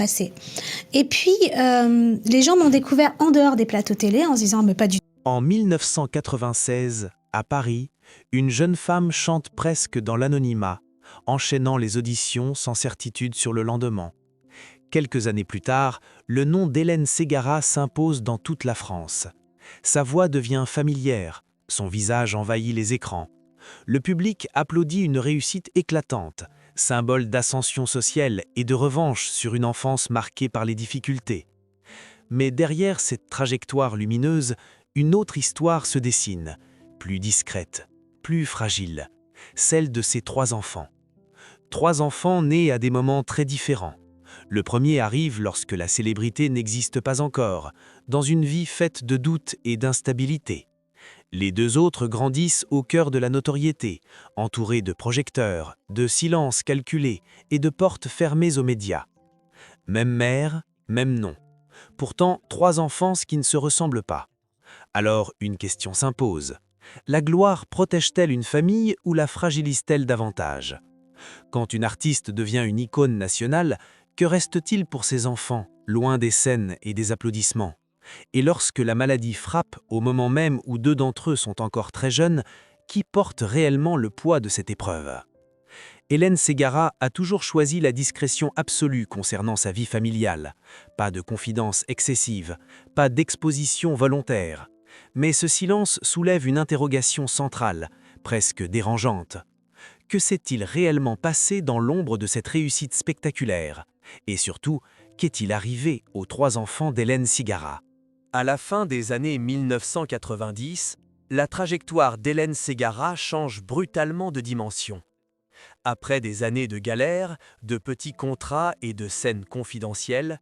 passé. Et puis, les gens m'ont découvert en dehors des plateaux télé en se disant: «Mais pas du En 1996, à Paris, une jeune femme chante presque dans l'anonymat, enchaînant les auditions sans certitude sur le lendemain. Quelques années plus tard, le nom d'Hélène Ségara s'impose dans toute la France. Sa voix devient familière, son visage envahit les écrans. Le public applaudit une réussite éclatante, symbole d'ascension sociale et de revanche sur une enfance marquée par les difficultés. Mais derrière cette trajectoire lumineuse, une autre histoire se dessine, plus discrète, plus fragile, celle de ses 3 enfants. 3 enfants nés à des moments très différents. Le premier arrive lorsque la célébrité n'existe pas encore, dans une vie faite de doutes et d'instabilité. Les 2 autres grandissent au cœur de la notoriété, entourés de projecteurs, de silences calculés et de portes fermées aux médias. Même mère, même nom. Pourtant, 3 enfances qui ne se ressemblent pas. Alors, une question s'impose. La gloire protège-t-elle une famille ou la fragilise-t-elle davantage? Quand une artiste devient une icône nationale, que reste-t-il pour ses enfants, loin des scènes et des applaudissements? Et lorsque la maladie frappe au moment même où 2 d'entre eux sont encore très jeunes, qui porte réellement le poids de cette épreuve? Hélène Ségara a toujours choisi la discrétion absolue concernant sa vie familiale. Pas de confidence excessive, pas d'exposition volontaire. Mais ce silence soulève une interrogation centrale, presque dérangeante. Que s'est-il réellement passé dans l'ombre de cette réussite spectaculaire? Et surtout, qu'est-il arrivé aux 3 enfants d'Hélène Ségara? À la fin des années 1990, la trajectoire d'Hélène Ségara change brutalement de dimension. Après des années de galères, de petits contrats et de scènes confidentielles,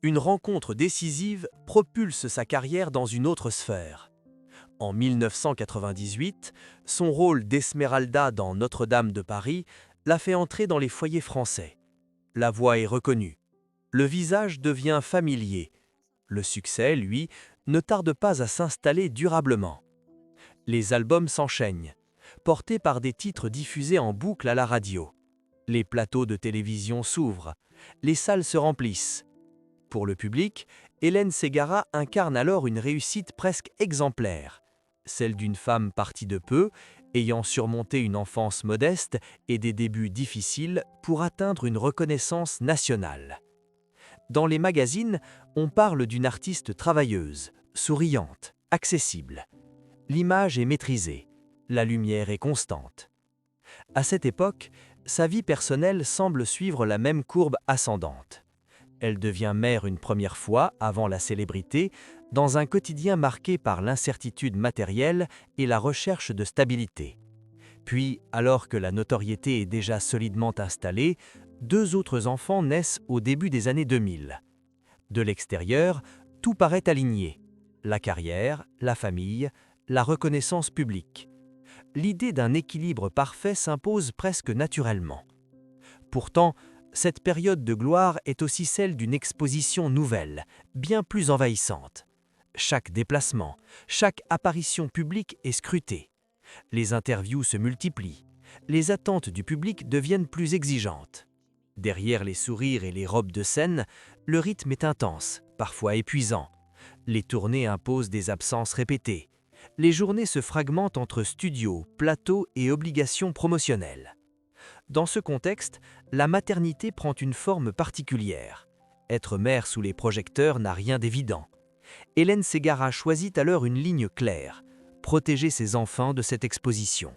une rencontre décisive propulse sa carrière dans une autre sphère. En 1998, son rôle d'Esmeralda dans Notre-Dame de Paris l'a fait entrer dans les foyers français. La voix est reconnue. Le visage devient familier. Le succès, lui, ne tarde pas à s'installer durablement. Les albums s'enchaînent, portés par des titres diffusés en boucle à la radio. Les plateaux de télévision s'ouvrent, les salles se remplissent. Pour le public, Hélène Ségara incarne alors une réussite presque exemplaire, celle d'une femme partie de peu, ayant surmonté une enfance modeste et des débuts difficiles pour atteindre une reconnaissance nationale. Dans les magazines, on parle d'une artiste travailleuse, souriante, accessible. L'image est maîtrisée, la lumière est constante. À cette époque, sa vie personnelle semble suivre la même courbe ascendante. Elle devient mère une première fois avant la célébrité, dans un quotidien marqué par l'incertitude matérielle et la recherche de stabilité. Puis, alors que la notoriété est déjà solidement installée, 2 autres enfants naissent au début des années 2000. De l'extérieur, tout paraît aligné. La carrière, la famille, la reconnaissance publique. L'idée d'un équilibre parfait s'impose presque naturellement. Pourtant, cette période de gloire est aussi celle d'une exposition nouvelle, bien plus envahissante. Chaque déplacement, chaque apparition publique est scrutée. Les interviews se multiplient. Les attentes du public deviennent plus exigeantes. Derrière les sourires et les robes de scène, le rythme est intense, parfois épuisant. Les tournées imposent des absences répétées. Les journées se fragmentent entre studios, plateaux et obligations promotionnelles. Dans ce contexte, la maternité prend une forme particulière. Être mère sous les projecteurs n'a rien d'évident. Hélène Ségara choisit alors une ligne claire, protéger ses enfants de cette exposition.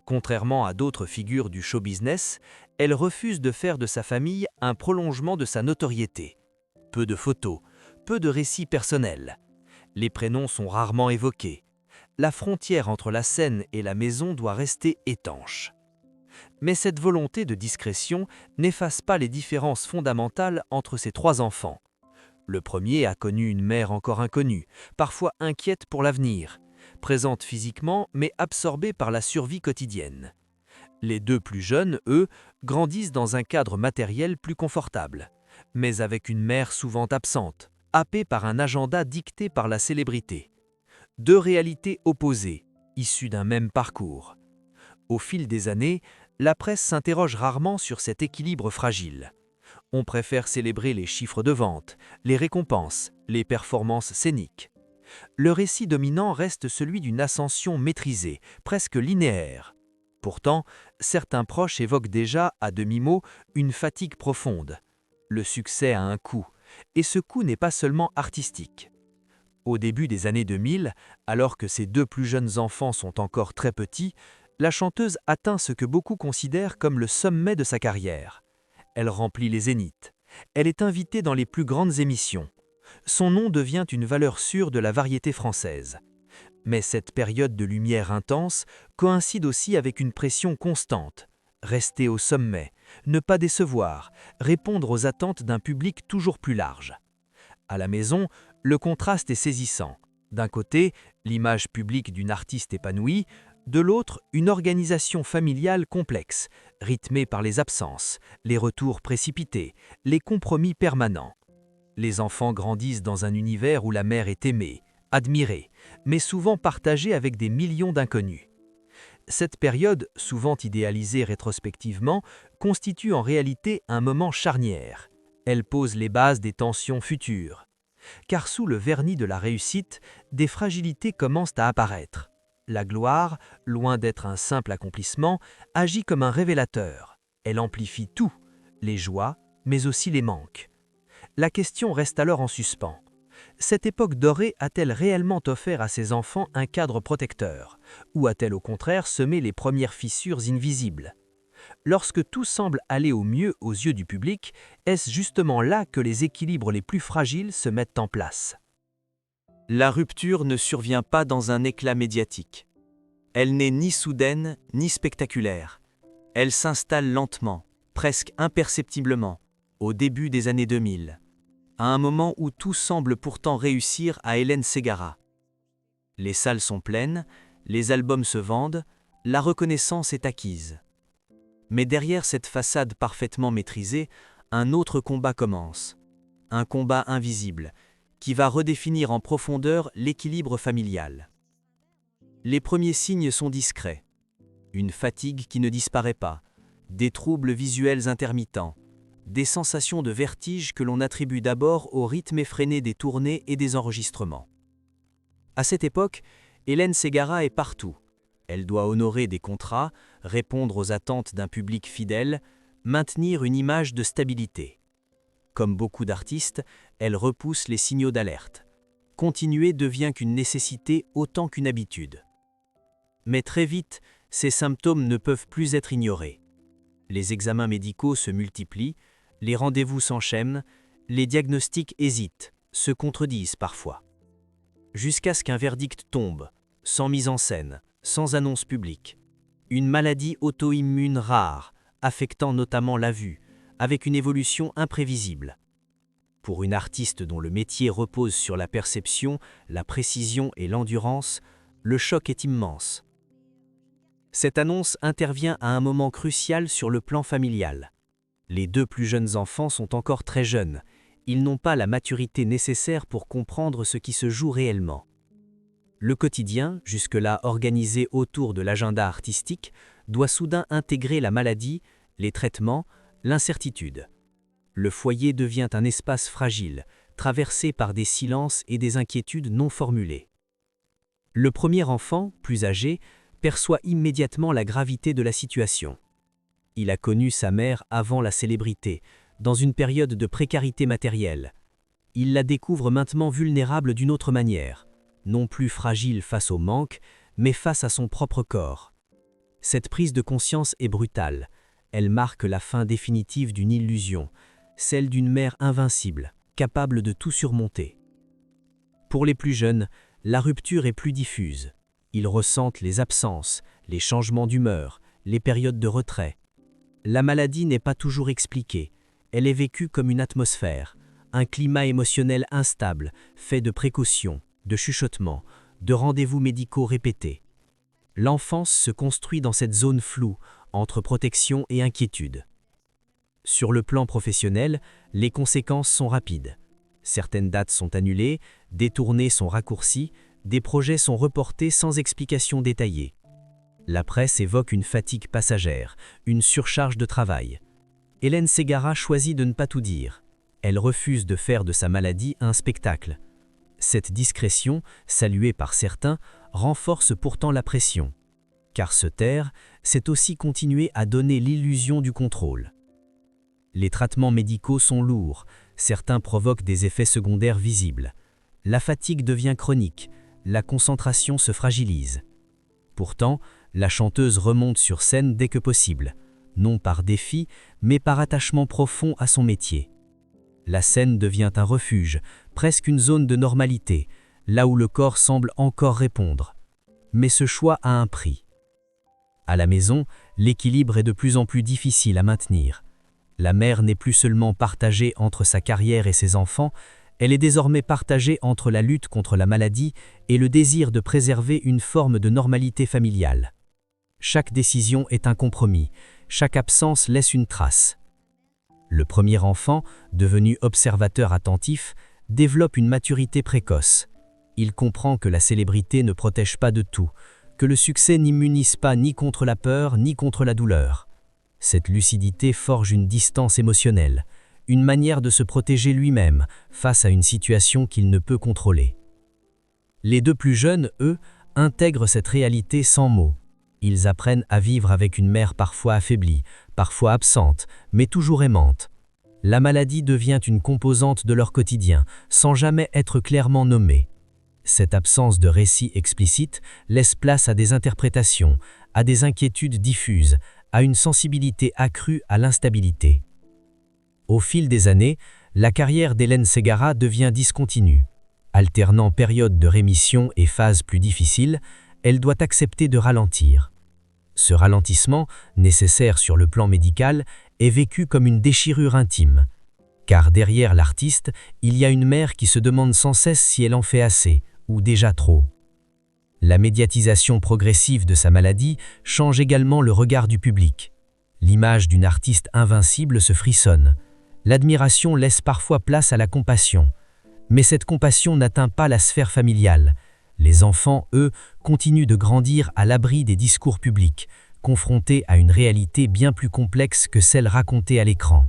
Contrairement à d'autres figures du show business, elle refuse de faire de sa famille un prolongement de sa notoriété. Peu de photos, peu de récits personnels. Les prénoms sont rarement évoqués. La frontière entre la scène et la maison doit rester étanche. Mais cette volonté de discrétion n'efface pas les différences fondamentales entre ses 3 enfants. Le premier a connu une mère encore inconnue, parfois inquiète pour l'avenir, présente physiquement mais absorbée par la survie quotidienne. Les 2 plus jeunes, eux, grandissent dans un cadre matériel plus confortable, mais avec une mère souvent absente, happée par un agenda dicté par la célébrité. 2 réalités opposées, issues d'un même parcours. Au fil des années, la presse s'interroge rarement sur cet équilibre fragile. On préfère célébrer les chiffres de vente, les récompenses, les performances scéniques. Le récit dominant reste celui d'une ascension maîtrisée, presque linéaire. Pourtant, certains proches évoquent déjà, à demi-mot, une fatigue profonde. Le succès a un coût, et ce coût n'est pas seulement artistique. Au début des années 2000, alors que ses deux plus jeunes enfants sont encore très petits, la chanteuse atteint ce que beaucoup considèrent comme le sommet de sa carrière. Elle remplit les zéniths. Elle est invitée dans les plus grandes émissions. Son nom devient une valeur sûre de la variété française. Mais cette période de lumière intense coïncide aussi avec une pression constante. Rester au sommet, ne pas décevoir, répondre aux attentes d'un public toujours plus large. À la maison, le contraste est saisissant. D'un côté, l'image publique d'une artiste épanouie, de l'autre, une organisation familiale complexe, rythmée par les absences, les retours précipités, les compromis permanents. Les enfants grandissent dans un univers où la mère est aimée, admirée, mais souvent partagée avec des millions d'inconnus. Cette période, souvent idéalisée rétrospectivement, constitue en réalité un moment charnière. Elle pose les bases des tensions futures. Car sous le vernis de la réussite, des fragilités commencent à apparaître. La gloire, loin d'être un simple accomplissement, agit comme un révélateur. Elle amplifie tout, les joies, mais aussi les manques. La question reste alors en suspens. Cette époque dorée a-t-elle réellement offert à ses enfants un cadre protecteur, ou a-t-elle au contraire semé les premières fissures invisibles? Lorsque tout semble aller au mieux aux yeux du public, est-ce justement là que les équilibres les plus fragiles se mettent en place? La rupture ne survient pas dans un éclat médiatique. Elle n'est ni soudaine ni spectaculaire. Elle s'installe lentement, presque imperceptiblement, au début des années 2000, à un moment où tout semble pourtant réussir à Hélène Ségara. Les salles sont pleines, les albums se vendent, la reconnaissance est acquise. Mais derrière cette façade parfaitement maîtrisée, un autre combat commence. Un combat invisible, qui va redéfinir en profondeur l'équilibre familial. Les premiers signes sont discrets. Une fatigue qui ne disparaît pas, des troubles visuels intermittents, des sensations de vertige que l'on attribue d'abord au rythme effréné des tournées et des enregistrements. À cette époque, Hélène Ségara est partout. Elle doit honorer des contrats, répondre aux attentes d'un public fidèle, maintenir une image de stabilité. Comme beaucoup d'artistes, elle repousse les signaux d'alerte. Continuer devient qu'une nécessité autant qu'une habitude. Mais très vite, ces symptômes ne peuvent plus être ignorés. Les examens médicaux se multiplient, les rendez-vous s'enchaînent, les diagnostics hésitent, se contredisent parfois. Jusqu'à ce qu'un verdict tombe, sans mise en scène, sans annonce publique. Une maladie auto-immune rare, affectant notamment la vue, avec une évolution imprévisible. Pour une artiste dont le métier repose sur la perception, la précision et l'endurance, le choc est immense. Cette annonce intervient à un moment crucial sur le plan familial. Les deux plus jeunes enfants sont encore très jeunes. Ils n'ont pas la maturité nécessaire pour comprendre ce qui se joue réellement. Le quotidien, jusque-là organisé autour de l'agenda artistique, doit soudain intégrer la maladie, les traitements, l'incertitude. Le foyer devient un espace fragile, traversé par des silences et des inquiétudes non formulées. Le premier enfant, plus âgé, perçoit immédiatement la gravité de la situation. Il a connu sa mère avant la célébrité, dans une période de précarité matérielle. Il la découvre maintenant vulnérable d'une autre manière, non plus fragile face au manque, mais face à son propre corps. Cette prise de conscience est brutale. Elle marque la fin définitive d'une illusion, celle d'une mère invincible, capable de tout surmonter. Pour les plus jeunes, la rupture est plus diffuse. Ils ressentent les absences, les changements d'humeur, les périodes de retrait. La maladie n'est pas toujours expliquée. Elle est vécue comme une atmosphère, un climat émotionnel instable, fait de précautions, de chuchotements, de rendez-vous médicaux répétés. L'enfance se construit dans cette zone floue, entre protection et inquiétude. Sur le plan professionnel, les conséquences sont rapides. Certaines dates sont annulées, des tournées sont raccourcies, des projets sont reportés sans explication détaillée. La presse évoque une fatigue passagère, une surcharge de travail. Hélène Ségara choisit de ne pas tout dire. Elle refuse de faire de sa maladie un spectacle. Cette discrétion, saluée par certains, renforce pourtant la pression. Car se taire, c'est aussi continuer à donner l'illusion du contrôle. Les traitements médicaux sont lourds, certains provoquent des effets secondaires visibles. La fatigue devient chronique, la concentration se fragilise. Pourtant, la chanteuse remonte sur scène dès que possible, non par défi, mais par attachement profond à son métier. La scène devient un refuge, presque une zone de normalité, là où le corps semble encore répondre. Mais ce choix a un prix. À la maison, l'équilibre est de plus en plus difficile à maintenir. La mère n'est plus seulement partagée entre sa carrière et ses enfants, elle est désormais partagée entre la lutte contre la maladie et le désir de préserver une forme de normalité familiale. Chaque décision est un compromis, chaque absence laisse une trace. Le premier enfant, devenu observateur attentif, développe une maturité précoce. Il comprend que la célébrité ne protège pas de tout, que le succès n'immunise pas ni contre la peur ni contre la douleur. Cette lucidité forge une distance émotionnelle, une manière de se protéger lui-même face à une situation qu'il ne peut contrôler. Les deux plus jeunes, eux, intègrent cette réalité sans mots. Ils apprennent à vivre avec une mère parfois affaiblie, parfois absente, mais toujours aimante. La maladie devient une composante de leur quotidien, sans jamais être clairement nommée. Cette absence de récit explicite laisse place à des interprétations, à des inquiétudes diffuses, à une sensibilité accrue à l'instabilité. Au fil des années, la carrière d'Hélène Ségara devient discontinue. Alternant périodes de rémission et phases plus difficiles, elle doit accepter de ralentir. Ce ralentissement, nécessaire sur le plan médical, est vécu comme une déchirure intime. Car derrière l'artiste, il y a une mère qui se demande sans cesse si elle en fait assez, ou déjà trop. La médiatisation progressive de sa maladie change également le regard du public. L'image d'une artiste invincible se frissonne. L'admiration laisse parfois place à la compassion. Mais cette compassion n'atteint pas la sphère familiale. Les enfants, eux, continuent de grandir à l'abri des discours publics, confrontés à une réalité bien plus complexe que celle racontée à l'écran.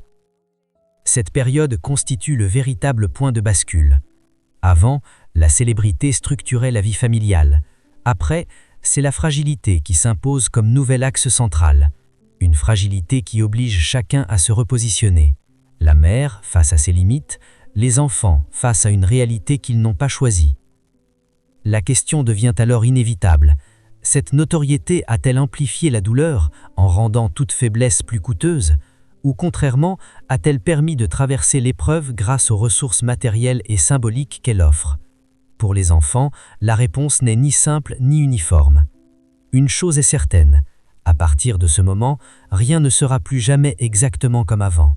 Cette période constitue le véritable point de bascule. Avant, la célébrité structurait la vie familiale. Après, c'est la fragilité qui s'impose comme nouvel axe central. Une fragilité qui oblige chacun à se repositionner. La mère face à ses limites, les enfants face à une réalité qu'ils n'ont pas choisie. La question devient alors inévitable. Cette notoriété a-t-elle amplifié la douleur en rendant toute faiblesse plus coûteuse? Ou contrairement, a-t-elle permis de traverser l'épreuve grâce aux ressources matérielles et symboliques qu'elle offre? Pour les enfants, la réponse n'est ni simple ni uniforme. Une chose est certaine, à partir de ce moment, rien ne sera plus jamais exactement comme avant.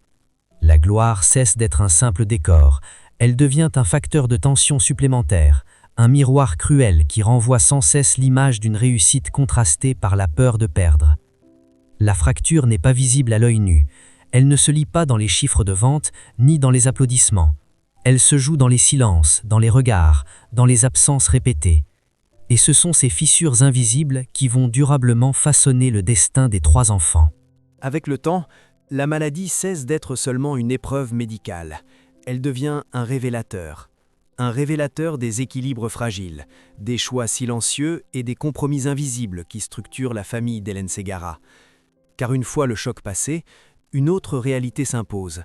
La gloire cesse d'être un simple décor, elle devient un facteur de tension supplémentaire, un miroir cruel qui renvoie sans cesse l'image d'une réussite contrastée par la peur de perdre. La fracture n'est pas visible à l'œil nu, elle ne se lit pas dans les chiffres de vente ni dans les applaudissements. Elle se joue dans les silences, dans les regards, dans les absences répétées. Et ce sont ces fissures invisibles qui vont durablement façonner le destin des 3 enfants. Avec le temps, la maladie cesse d'être seulement une épreuve médicale. Elle devient un révélateur des équilibres fragiles, des choix silencieux et des compromis invisibles qui structurent la famille d'Hélène Ségara. Car une fois le choc passé, une autre réalité s'impose.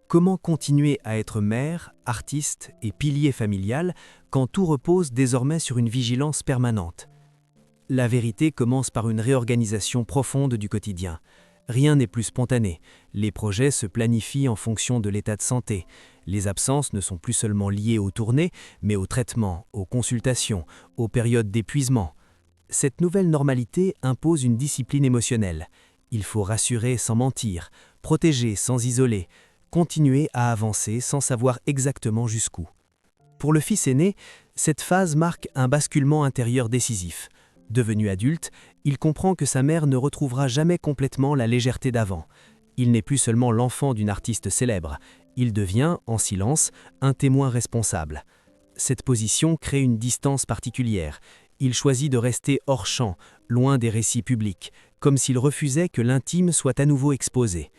Comment continuer à être mère, artiste et pilier familial quand tout repose désormais sur une vigilance permanente? La vérité commence par une réorganisation profonde du quotidien. Rien n'est plus spontané. Les projets se planifient en fonction de l'état de santé. Les absences ne sont plus seulement liées aux tournées, mais aux traitements, aux consultations, aux périodes d'épuisement. Cette nouvelle normalité impose une discipline émotionnelle. Il faut rassurer sans mentir, protéger sans isoler, continuer à avancer sans savoir exactement jusqu'où. Pour le fils aîné, cette phase marque un basculement intérieur décisif. Devenu adulte, il comprend que sa mère ne retrouvera jamais complètement la légèreté d'avant. Il n'est plus seulement l'enfant d'une artiste célèbre, il devient, en silence, un témoin responsable. Cette position crée une distance particulière. Il choisit de rester hors champ, loin des récits publics, comme s'il refusait que l'intime soit à nouveau exposé.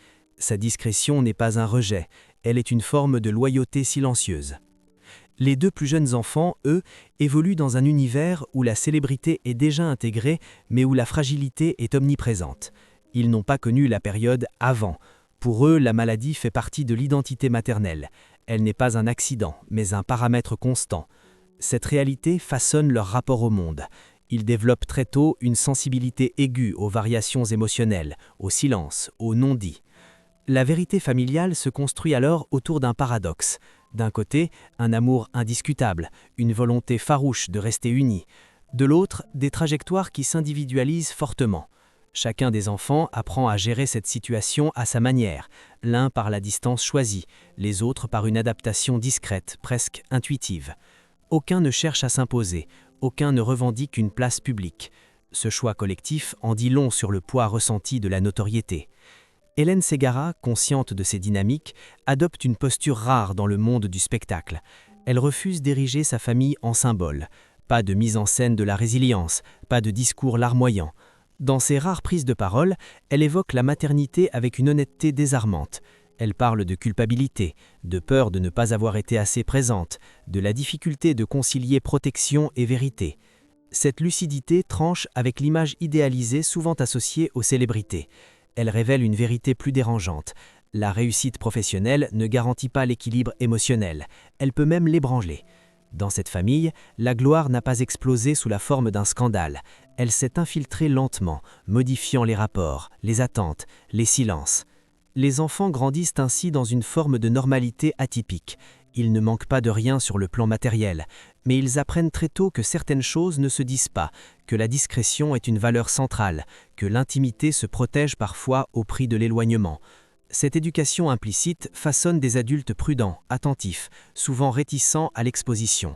Sa discrétion n'est pas un rejet, elle est une forme de loyauté silencieuse. Les deux plus jeunes enfants, eux, évoluent dans un univers où la célébrité est déjà intégrée, mais où la fragilité est omniprésente. Ils n'ont pas connu la période avant. Pour eux, la maladie fait partie de l'identité maternelle. Elle n'est pas un accident, mais un paramètre constant. Cette réalité façonne leur rapport au monde. Ils développent très tôt une sensibilité aiguë aux variations émotionnelles, au silence, au non-dit. La vérité familiale se construit alors autour d'un paradoxe. D'un côté, un amour indiscutable, une volonté farouche de rester unis. De l'autre, des trajectoires qui s'individualisent fortement. Chacun des enfants apprend à gérer cette situation à sa manière, l'un par la distance choisie, les autres par une adaptation discrète, presque intuitive. Aucun ne cherche à s'imposer, aucun ne revendique une place publique. Ce choix collectif en dit long sur le poids ressenti de la notoriété. Hélène Ségara, consciente de ces dynamiques, adopte une posture rare dans le monde du spectacle. Elle refuse d'ériger sa famille en symbole. Pas de mise en scène de la résilience, pas de discours larmoyant. Dans ses rares prises de parole, elle évoque la maternité avec une honnêteté désarmante. Elle parle de culpabilité, de peur de ne pas avoir été assez présente, de la difficulté de concilier protection et vérité. Cette lucidité tranche avec l'image idéalisée souvent associée aux célébrités. Elle révèle une vérité plus dérangeante. La réussite professionnelle ne garantit pas l'équilibre émotionnel, elle peut même l'ébranler. Dans cette famille, la gloire n'a pas explosé sous la forme d'un scandale. Elle s'est infiltrée lentement, modifiant les rapports, les attentes, les silences. Les enfants grandissent ainsi dans une forme de normalité atypique. Ils ne manquent pas de rien sur le plan matériel, mais ils apprennent très tôt que certaines choses ne se disent pas, que la discrétion est une valeur centrale, que l'intimité se protège parfois au prix de l'éloignement. Cette éducation implicite façonne des adultes prudents, attentifs, souvent réticents à l'exposition.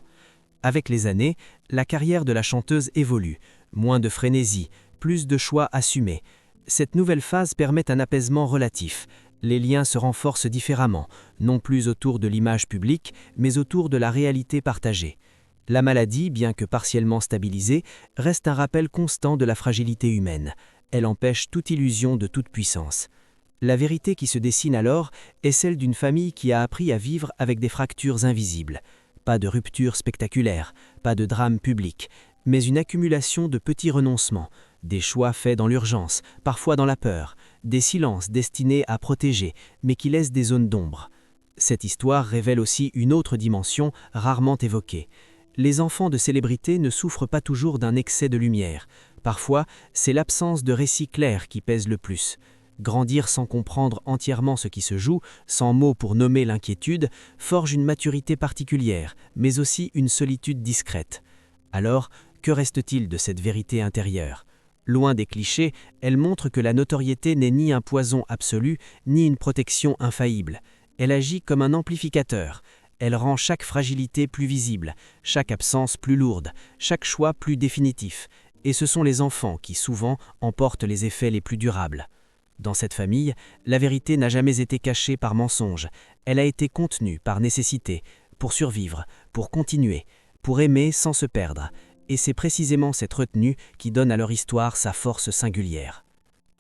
Avec les années, la carrière de la chanteuse évolue, moins de frénésie, plus de choix assumés. Cette nouvelle phase permet un apaisement relatif. Les liens se renforcent différemment, non plus autour de l'image publique, mais autour de la réalité partagée. La maladie, bien que partiellement stabilisée, reste un rappel constant de la fragilité humaine. Elle empêche toute illusion de toute puissance. La vérité qui se dessine alors est celle d'une famille qui a appris à vivre avec des fractures invisibles. Pas de rupture spectaculaire, pas de drame public, mais une accumulation de petits renoncements, des choix faits dans l'urgence, parfois dans la peur, des silences destinés à protéger, mais qui laissent des zones d'ombre. Cette histoire révèle aussi une autre dimension rarement évoquée. Les enfants de célébrités ne souffrent pas toujours d'un excès de lumière. Parfois, c'est l'absence de récit clair qui pèse le plus. Grandir sans comprendre entièrement ce qui se joue, sans mots pour nommer l'inquiétude, forge une maturité particulière, mais aussi une solitude discrète. Alors, que reste-t-il de cette vérité intérieure ? Loin des clichés, elle montre que la notoriété n'est ni un poison absolu, ni une protection infaillible. Elle agit comme un amplificateur. Elle rend chaque fragilité plus visible, chaque absence plus lourde, chaque choix plus définitif. Et ce sont les enfants qui, souvent, emportent les effets les plus durables. Dans cette famille, la vérité n'a jamais été cachée par mensonge. Elle a été contenue par nécessité, pour survivre, pour continuer, pour aimer sans se perdre. Et c'est précisément cette retenue qui donne à leur histoire sa force singulière.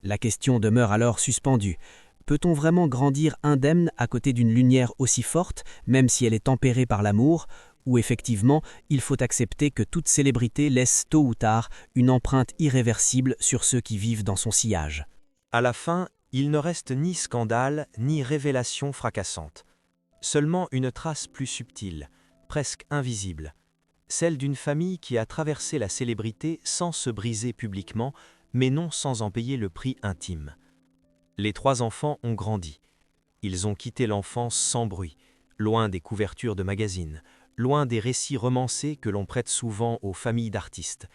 La question demeure alors suspendue. Peut-on vraiment grandir indemne à côté d'une lumière aussi forte, même si elle est tempérée par l'amour, ou effectivement, il faut accepter que toute célébrité laisse tôt ou tard une empreinte irréversible sur ceux qui vivent dans son sillage. À la fin, il ne reste ni scandale, ni révélation fracassante. Seulement une trace plus subtile, presque invisible. Celle d'une famille qui a traversé la célébrité sans se briser publiquement, mais non sans en payer le prix intime. Les 3 enfants ont grandi. Ils ont quitté l'enfance sans bruit, loin des couvertures de magazines, loin des récits romancés que l'on prête souvent aux familles d'artistes.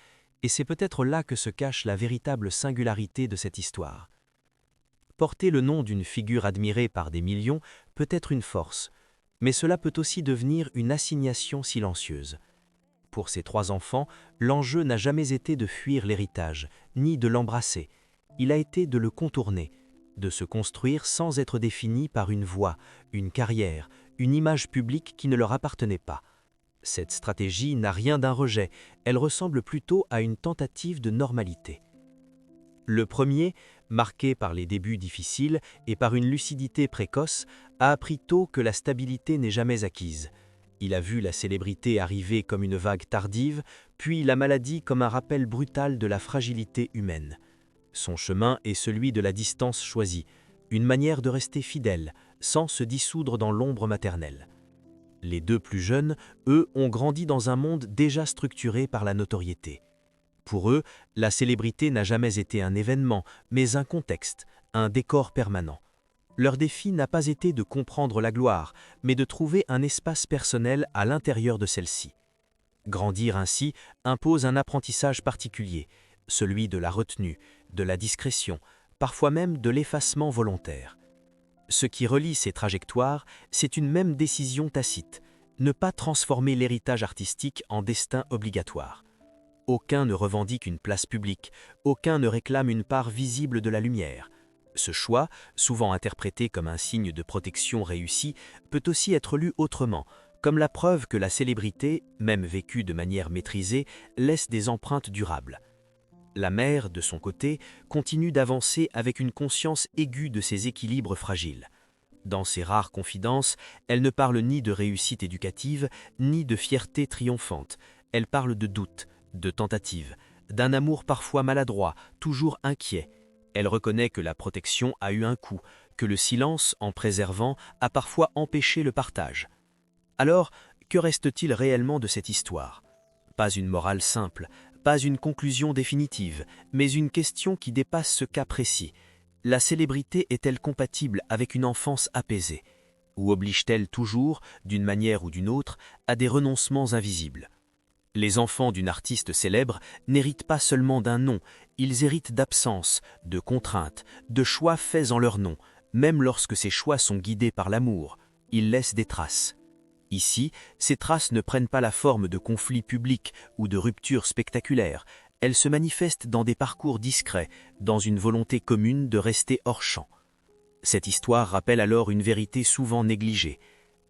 Et c'est peut-être là que se cache la véritable singularité de cette histoire. Porter le nom d'une figure admirée par des millions peut être une force, mais cela peut aussi devenir une assignation silencieuse. Pour ces 3 enfants, l'enjeu n'a jamais été de fuir l'héritage, ni de l'embrasser. Il a été de le contourner, de se construire sans être défini par une voie, une carrière, une image publique qui ne leur appartenait pas. Cette stratégie n'a rien d'un rejet, elle ressemble plutôt à une tentative de normalité. Le premier, Marqué par les débuts difficiles et par une lucidité précoce, a appris tôt que la stabilité n'est jamais acquise. Il a vu la célébrité arriver comme une vague tardive, puis la maladie comme un rappel brutal de la fragilité humaine. Son chemin est celui de la distance choisie, une manière de rester fidèle, sans se dissoudre dans l'ombre maternelle. Les deux plus jeunes, eux, ont grandi dans un monde déjà structuré par la notoriété. Pour eux, la célébrité n'a jamais été un événement, mais un contexte, un décor permanent. Leur défi n'a pas été de comprendre la gloire, mais de trouver un espace personnel à l'intérieur de celle-ci. Grandir ainsi impose un apprentissage particulier, celui de la retenue, de la discrétion, parfois même de l'effacement volontaire. Ce qui relie ces trajectoires, c'est une même décision tacite, ne pas transformer l'héritage artistique en destin obligatoire. Aucun ne revendique une place publique, aucun ne réclame une part visible de la lumière. Ce choix, souvent interprété comme un signe de protection réussi, peut aussi être lu autrement, comme la preuve que la célébrité, même vécue de manière maîtrisée, laisse des empreintes durables. La mère, de son côté, continue d'avancer avec une conscience aiguë de ses équilibres fragiles. Dans ses rares confidences, elle ne parle ni de réussite éducative, ni de fierté triomphante. Elle parle de doute, de tentative, d'un amour parfois maladroit, toujours inquiet. Elle reconnaît que la protection a eu un coût, que le silence, en préservant, a parfois empêché le partage. Alors, que reste-t-il réellement de cette histoire? Pas une morale simple, pas une conclusion définitive, mais une question qui dépasse ce cas précis. La célébrité est-elle compatible avec une enfance apaisée? Ou oblige-t-elle toujours, d'une manière ou d'une autre, à des renoncements invisibles? Les enfants d'une artiste célèbre n'héritent pas seulement d'un nom, ils héritent d'absence, de contraintes, de choix faits en leur nom, même lorsque ces choix sont guidés par l'amour. Ils laissent des traces. Ici, ces traces ne prennent pas la forme de conflits publics ou de ruptures spectaculaires, elles se manifestent dans des parcours discrets, dans une volonté commune de rester hors champ. Cette histoire rappelle alors une vérité souvent négligée.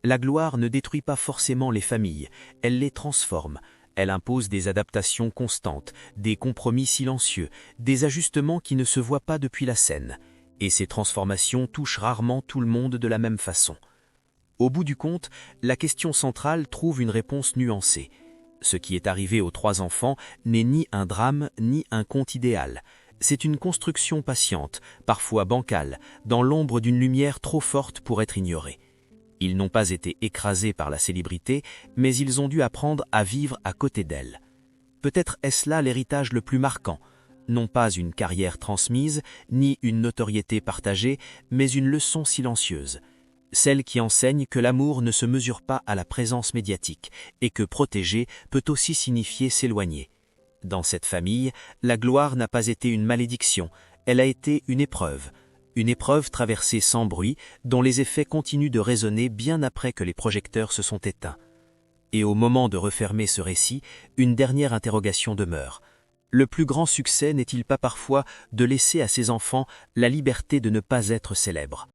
La gloire ne détruit pas forcément les familles, elle les transforme. Elle impose des adaptations constantes, des compromis silencieux, des ajustements qui ne se voient pas depuis la scène. Et ces transformations touchent rarement tout le monde de la même façon. Au bout du compte, la question centrale trouve une réponse nuancée. Ce qui est arrivé aux 3 enfants n'est ni un drame ni un conte idéal. C'est une construction patiente, parfois bancale, dans l'ombre d'une lumière trop forte pour être ignorée. Ils n'ont pas été écrasés par la célébrité, mais ils ont dû apprendre à vivre à côté d'elle. Peut-être est-ce là l'héritage le plus marquant, non pas une carrière transmise, ni une notoriété partagée, mais une leçon silencieuse. Celle qui enseigne que l'amour ne se mesure pas à la présence médiatique, et que protéger peut aussi signifier s'éloigner. Dans cette famille, la gloire n'a pas été une malédiction, elle a été une épreuve traversée sans bruit, dont les effets continuent de résonner bien après que les projecteurs se sont éteints. Et au moment de refermer ce récit, une dernière interrogation demeure. Le plus grand succès n'est-il pas parfois de laisser à ses enfants la liberté de ne pas être célèbres ?